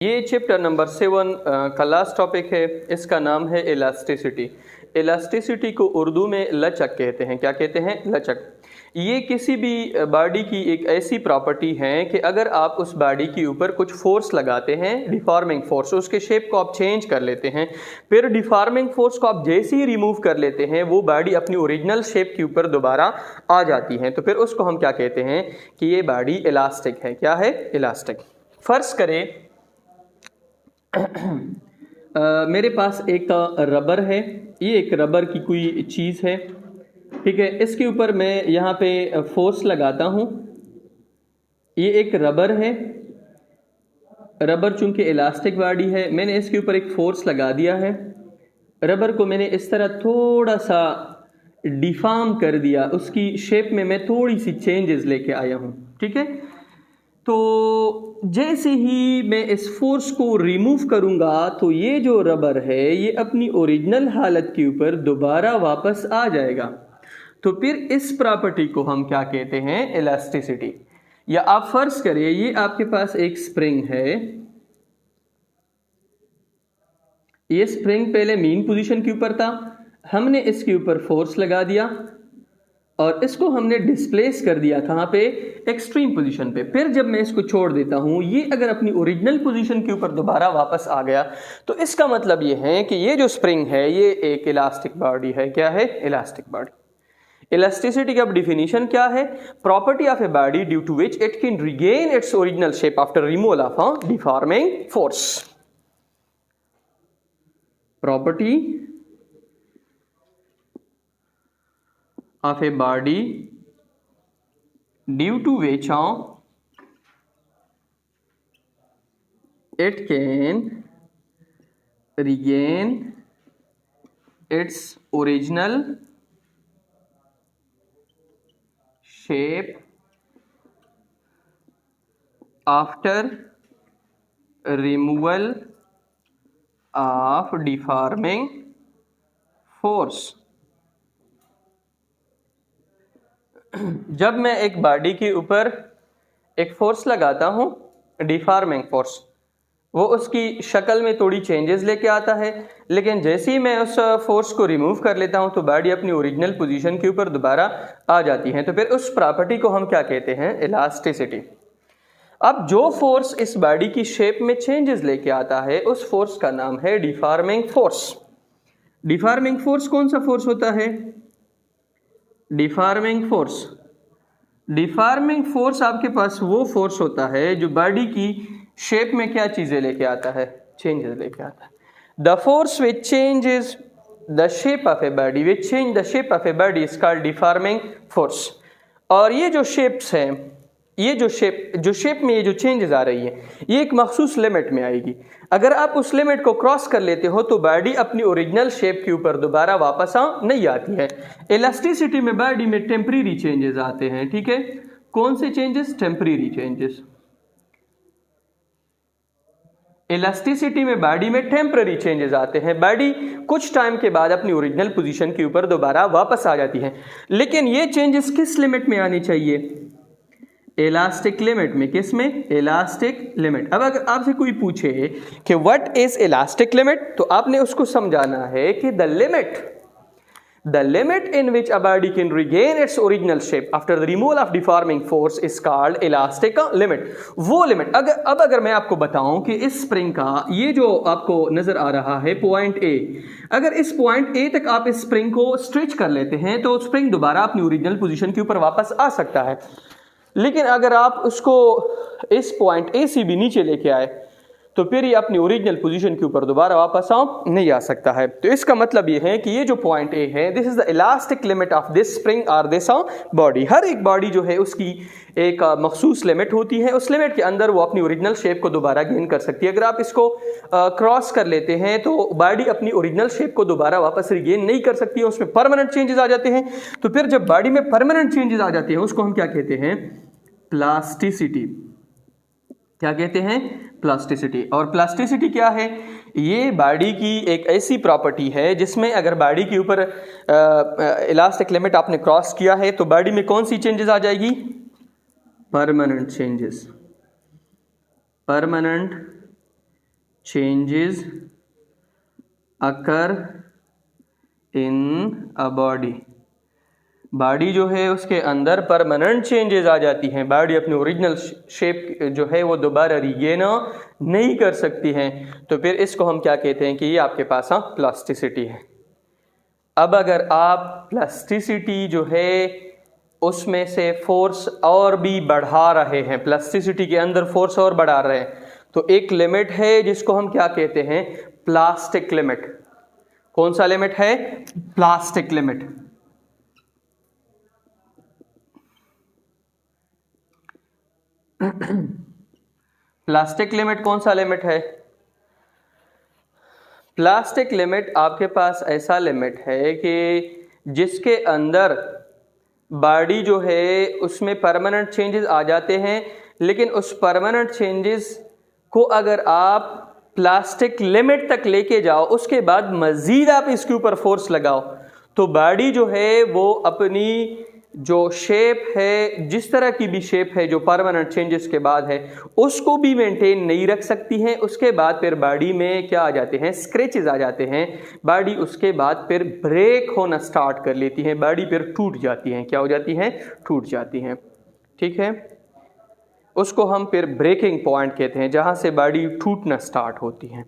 ये chapter number 7 का last topic है। इसका नाम है इलास्टिसिटी। इलास्टिसिटी को उर्दू में लचक कहते हैं। क्या कहते हैं? लचक। ये किसी भी बॉडी की एक ऐसी प्रॉपर्टी है कि अगर आप उस बॉडी के ऊपर कुछ फोर्स लगाते हैं, डिफॉर्मिंग फोर्स, उसके शेप को आप चेंज कर लेते हैं, फिर डिफॉर्मिंग फोर्स को आप जैसे ही रिमूव कर लेते हैं वो बॉडी अपनी ओरिजिनल शेप के ऊपर दोबारा आ जाती है, तो फिर उसको हम क्या कहते हैं कि ये बॉडी इलास्टिक है। क्या है? इलास्टिक। फर्ज करें मेरे पास एक रबर है, ये एक रबर की कोई चीज़ है, ठीक है। इसके ऊपर मैं यहाँ पे फोर्स लगाता हूँ। ये एक रबर है, रबर चूंकि इलास्टिक बॉडी है, मैंने इसके ऊपर एक फोर्स लगा दिया है। रबर को मैंने इस तरह थोड़ा सा डिफॉर्म कर दिया, उसकी शेप में मैं थोड़ी सी चेंजेस लेके आया हूँ, ठीक है। तो जैसे ही मैं इस फोर्स को रिमूव करूंगा तो ये जो रबर है ये अपनी ओरिजिनल हालत के ऊपर दोबारा वापस आ जाएगा। तो फिर इस प्रॉपर्टी को हम क्या कहते हैं? इलास्टिसिटी। या आप फर्ज करिए ये आपके पास एक स्प्रिंग है, ये स्प्रिंग पहले मीन पोजीशन के ऊपर था, हमने इसके ऊपर फोर्स लगा दिया और इसको हमने डिस्प्लेस कर दिया कहाँ पे? एक्सट्रीम पोजीशन पे। फिर जब मैं इसको छोड़ देता हूँ, ये अगर अपनी ओरिजिनल पोजीशन के ऊपर दोबारा वापस आ गया, तो इसका मतलब ये है कि ये जो स्प्रिंग है ये एक इलास्टिक बॉडी है। क्या है? Elastic body. इलास्टिसिटी की अब डिफिनीशन क्या है? Property of a body due to which it can regain its original shape after removal of a deforming force. Property of a body due to which it can regain its original shape after removal of deforming force। जब मैं एक body के ऊपर एक force लगाता हूं, deforming force, वो उसकी शक्ल में थोड़ी चेंजेस लेके आता है, लेकिन जैसे ही मैं उस फोर्स को रिमूव कर लेता हूं तो बॉडी अपनी ओरिजिनल पोजीशन के ऊपर दोबारा आ जाती है। तो फिर उस प्रॉपर्टी को हम क्या कहते हैं? इलास्टिसिटी। अब जो फोर्स इस बॉडी की शेप में चेंजेस लेके आता है उस फोर्स का नाम है डिफॉर्मिंग फोर्स। डिफॉर्मिंग फोर्स कौन सा फोर्स होता है? Deforming force. डिफॉर्मिंग फोर्स आपके पास वो फोर्स होता है जो बॉडी की शेप में क्या चीजें लेके आता है? चेंजेस लेके आता है। The force which changes the shape of a body, which change the shape of a body is called deforming force. और ये जो शेप्स हैं, ये जो शेप में ये जो चेंजेस आ रही है ये एक मखसूस लिमिट में आएगी। अगर आप उस लिमिट को क्रॉस कर लेते हो तो बॉडी अपनी ओरिजिनल शेप के ऊपर दोबारा वापस नहीं आती है। इलास्टिसिटी में बॉडी में टेम्परेरी चेंजेस आते हैं, ठीक है। कौन से चेंजेस? Temporary changes. इलास्टिसिटी में बॉडी में टेम्परेरी चेंजेस आते हैं, बॉडी कुछ टाइम के बाद अपनी ओरिजिनल पोजीशन के ऊपर दोबारा वापस आ जाती है। लेकिन ये चेंजेस किस लिमिट में आनी चाहिए? इलास्टिक लिमिट में। किस में? Elastic limit. अब अगर आपसे कोई पूछे कि व्हाट इज इलास्टिक लिमिट, तो आपने उसको समझाना है कि the limit in which a body can regain its original shape after the removal of deforming force is called elastic limit. वो लिमिट अगर मैं आपको बताऊं कि इस स्प्रिंग का ये जो आपको नजर आ रहा है पॉइंट ए, अगर इस पॉइंट ए तक आप इस स्प्रिंग को स्ट्रेच कर लेते हैं तो स्प्रिंग दोबारा अपनी ओरिजिनल पोजीशन के ऊपर वापस आ सकता है। लेकिन अगर आप उसको इस पॉइंट ए से भी नीचे लेके आए तो फिर ये अपनी ओरिजिनल पोजीशन के ऊपर दोबारा वापस नहीं आ सकता है। तो इसका मतलब ये है कि ये जो पॉइंट ए है, this is the elastic limit of this spring और दिस बॉडी। हर एक बॉडी जो है उसकी एक मखसूस लिमिट होती है, उस लिमिट के अंदर वो अपनी ओरिजिनल शेप को दोबारा गेन कर सकती है। अगर आप इसको क्रॉस कर लेते हैं तो बॉडी अपनी ओरिजिनल शेप को दोबारा वापस रिगेन नहीं कर सकती है, उसमें परमानेंट चेंजेस आ जाते हैं। तो फिर जब बॉडी में परमानेंट चेंजेस आ जाते हैं उसको हम क्या कहते हैं? प्लास्टिसिटी। क्या कहते हैं? प्लास्टिसिटी। और प्लास्टिसिटी क्या है? ये बॉडी की एक ऐसी प्रॉपर्टी है जिसमें अगर बॉडी के ऊपर इलास्टिक लिमिट आपने क्रॉस किया है तो बॉडी में कौन सी चेंजेस आ जाएगी? Permanent changes. Permanent changes occur in a body, body जो है उसके अंदर परमानेंट चेंजेस आ जाती हैं, बॉडी अपनी ओरिजिनल शेप जो है वो दोबारा रिगेन नहीं कर सकती हैं, तो फिर इसको हम क्या कहते हैं कि ये आपके पास प्लास्टिसिटी है। अब अगर आप प्लास्टिसिटी जो है उसमें से फोर्स और भी बढ़ा रहे हैं, प्लास्टिसिटी के अंदर फोर्स और बढ़ा रहे हैं, तो एक लिमिट है जिसको हम क्या कहते हैं, प्लास्टिक लिमिट। कौन सा लिमिट है? Plastic limit. प्लास्टिक लिमिट कौन सा लिमिट है? प्लास्टिक लिमिट आपके पास ऐसा लिमिट है कि जिसके अंदर बॉडी जो है उसमें परमानेंट चेंजेस आ जाते हैं, लेकिन उस परमानेंट चेंजेस को अगर आप प्लास्टिक लिमिट तक लेके जाओ, उसके बाद मजीद आप इसके ऊपर फोर्स लगाओ, तो बॉडी जो है वो अपनी जो शेप है, जिस तरह की भी शेप है जो परमानेंट चेंजेस के बाद है, उसको भी मेंटेन नहीं रख सकती हैं। उसके बाद फिर बॉडी में क्या आ जाते हैं, स्क्रैचेस आ जाते हैं, बॉडी उसके बाद फिर ब्रेक होना स्टार्ट कर लेती हैं, बॉडी फिर टूट जाती हैं। क्या हो जाती हैं? टूट जाती हैं। ठीक है, उसको हम फिर ब्रेकिंग पॉइंट कहते हैं, जहां से बॉडी टूटना स्टार्ट होती है।